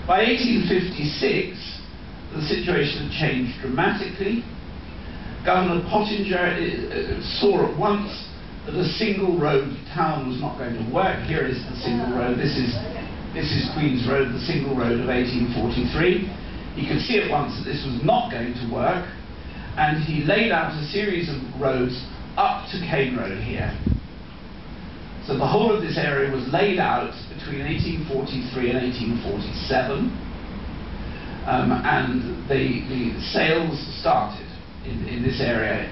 By 1856, the situation had changed dramatically. Governor Pottinger saw at once that a single road town was not going to work. Here is the single road. This is Queen's Road, the single road of 1843. He could see at once that this was not going to work, and he laid out a series of roads up to Cane Road here. So the whole of this area was laid out between 1843 and 1847, and the sales started in this area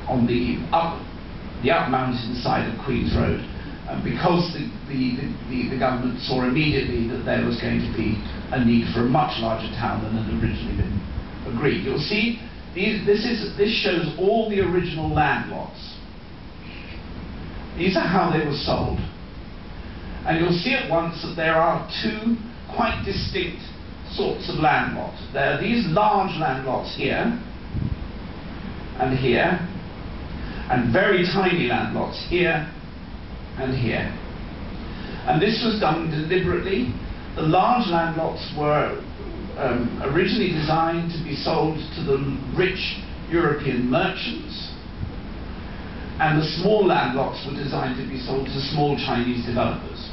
on the up mountain side of Queen's Road, because the government saw immediately that there was going to be a need for a much larger town than had originally been agreed. You'll see this shows all the original land lots. These are how they were sold. And you'll see at once that there are two quite distinct sorts of land lots. There are these large land lots here and here, and very tiny land lots here and here. And this was done deliberately. The large land lots were originally designed to be sold to the rich European merchants, and the small land lots were designed to be sold to small Chinese developers.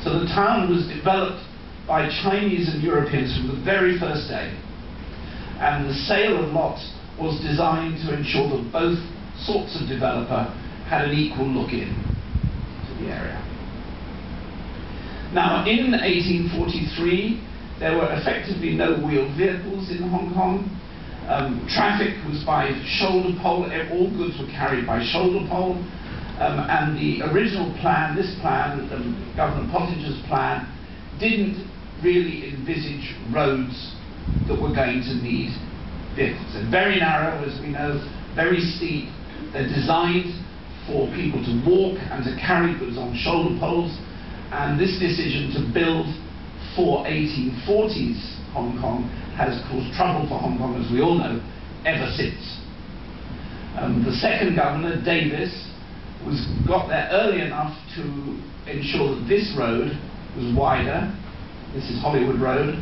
So the town was developed by Chinese and Europeans from the very first day, and the sale of lots was designed to ensure that both sorts of developer had an equal look in to the area. Now, in 1843, there were effectively no wheeled vehicles in Hong Kong. Traffic was by shoulder pole. All goods were carried by shoulder pole. And the original plan, this plan, Governor Pottinger's plan, didn't really envisage roads that were going to need vehicles. They're very narrow, as we know, very steep. They're designed for people to walk and to carry goods on shoulder poles. And this decision to build for 1840s Hong Kong has caused trouble for Hong Kong, as we all know, ever since. The second governor, Davis, got there early enough to ensure that this road was wider. This is Hollywood Road.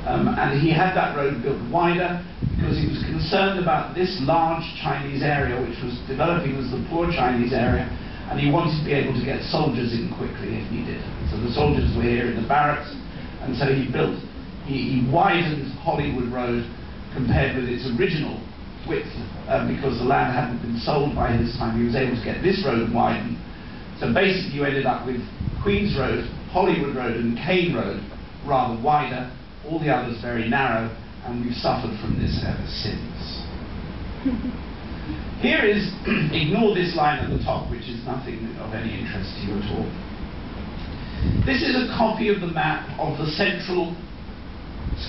And he had that road built wider because he was concerned about this large Chinese area, which was developing as the poor Chinese area, and he wanted to be able to get soldiers in quickly if needed. So the soldiers were here in the barracks, and so he widened Hollywood Road compared with its original width, because the land hadn't been sold by his time. He was able to get this road widened. So basically you ended up with Queen's Road, Hollywood Road and Cane Road rather wider, all the others very narrow, and we've suffered from this ever since. Here is, ignore this line at the top, which is nothing of any interest to you at all. This is a copy of the map of the central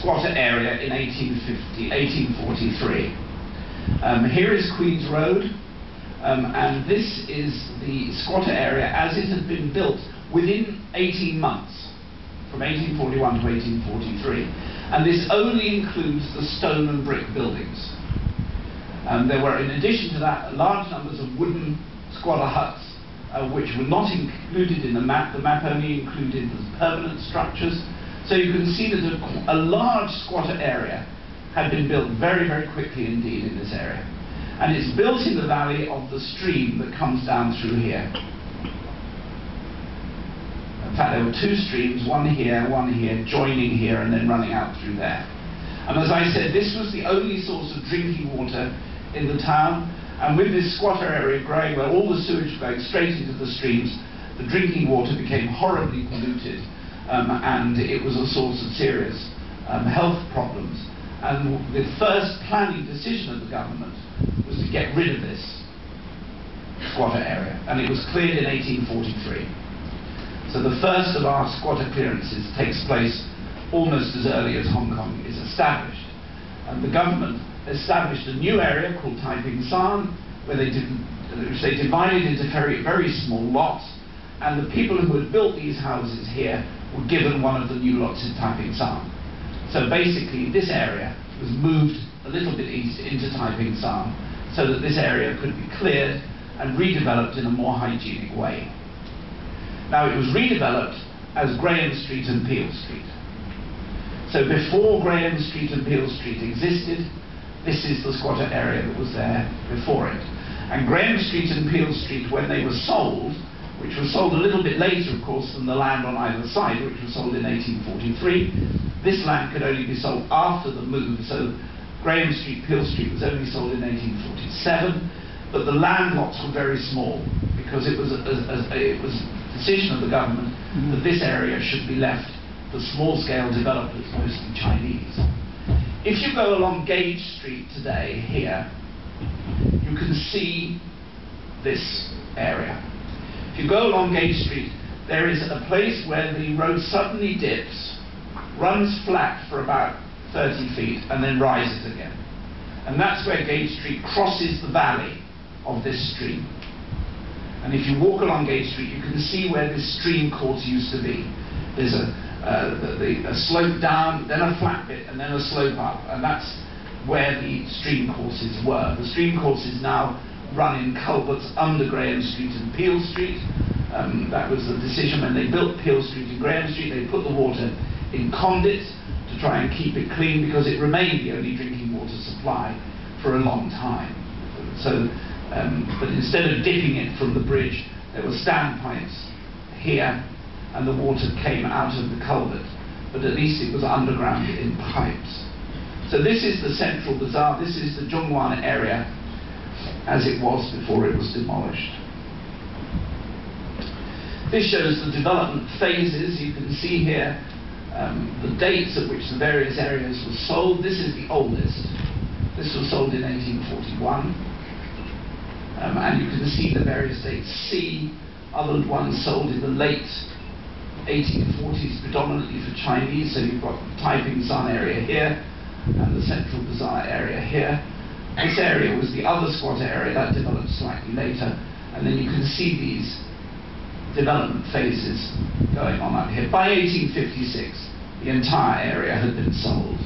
squatter area in 1843. Here is Queen's Road, and this is the squatter area as it had been built within 18 months, from 1841 to 1843. And this only includes the stone and brick buildings. There were, in addition to that, large numbers of wooden squatter huts, which were not included in the map. The map only included the permanent structures. So you can see that a large squatter area had been built very, very quickly indeed in this area. And it's built in the valley of the stream that comes down through here. In fact, there were two streams, one here, joining here, and then running out through there. And as I said, this was the only source of drinking water in the town, and with this squatter area growing, where all the sewage going straight into the streams, the drinking water became horribly polluted, and it was a source of serious health problems. And the first planning decision of the government was to get rid of this squatter area, and it was cleared in 1843. So the first of our squatter clearances takes place almost as early as Hong Kong is established. And the government established a new area called Taiping San, which they divided into very, very small lots, and the people who had built these houses here were given one of the new lots in Taiping San. So basically this area was moved a little bit east into Taiping San so that this area could be cleared and redeveloped in a more hygienic way. Now it was redeveloped as Graham Street and Peel Street. So before Graham Street and Peel Street existed, this is the squatter area that was there before it. And Graham Street and Peel Street, when they were sold, which was sold a little bit later, of course, than the land on either side, which was sold in 1843, this land could only be sold after the move. So Graham Street, Peel Street was only sold in 1847, but the land lots were very small because it was a decision of the government that this area should be left for small-scale developers, mostly Chinese. If you go along Gage Street today, here, you can see this area. If you go along Gage Street, there is a place where the road suddenly dips, runs flat for about 30 feet, and then rises again. And that's where Gage Street crosses the valley of this stream. And if you walk along Gage Street, you can see where this stream course used to be. There's a slope down, then a flat bit, and then a slope up, and that's where the stream courses were. The stream courses now run in culverts under Graham Street and Peel Street. That was the decision when they built Peel Street and Graham Street. They put the water in conduits to try and keep it clean, because it remained the only drinking water supply for a long time. So, but instead of dipping it from the bridge, there were standpipes here, and the water came out of the culvert, but at least it was underground in pipes. So this is the central bazaar. This is the Zhongwan area as it was before it was demolished. This shows the development phases. You can see here the dates at which the various areas were sold. This is the oldest. This was sold in 1841. And you can see the various dates. C, other ones sold in the late 1840s, predominantly for Chinese. So you've got the Taiping San area here, and the Central Bazaar area here. This area was the other squatter area that developed slightly later, and then you can see these development phases going on up here. By 1856, the entire area had been sold.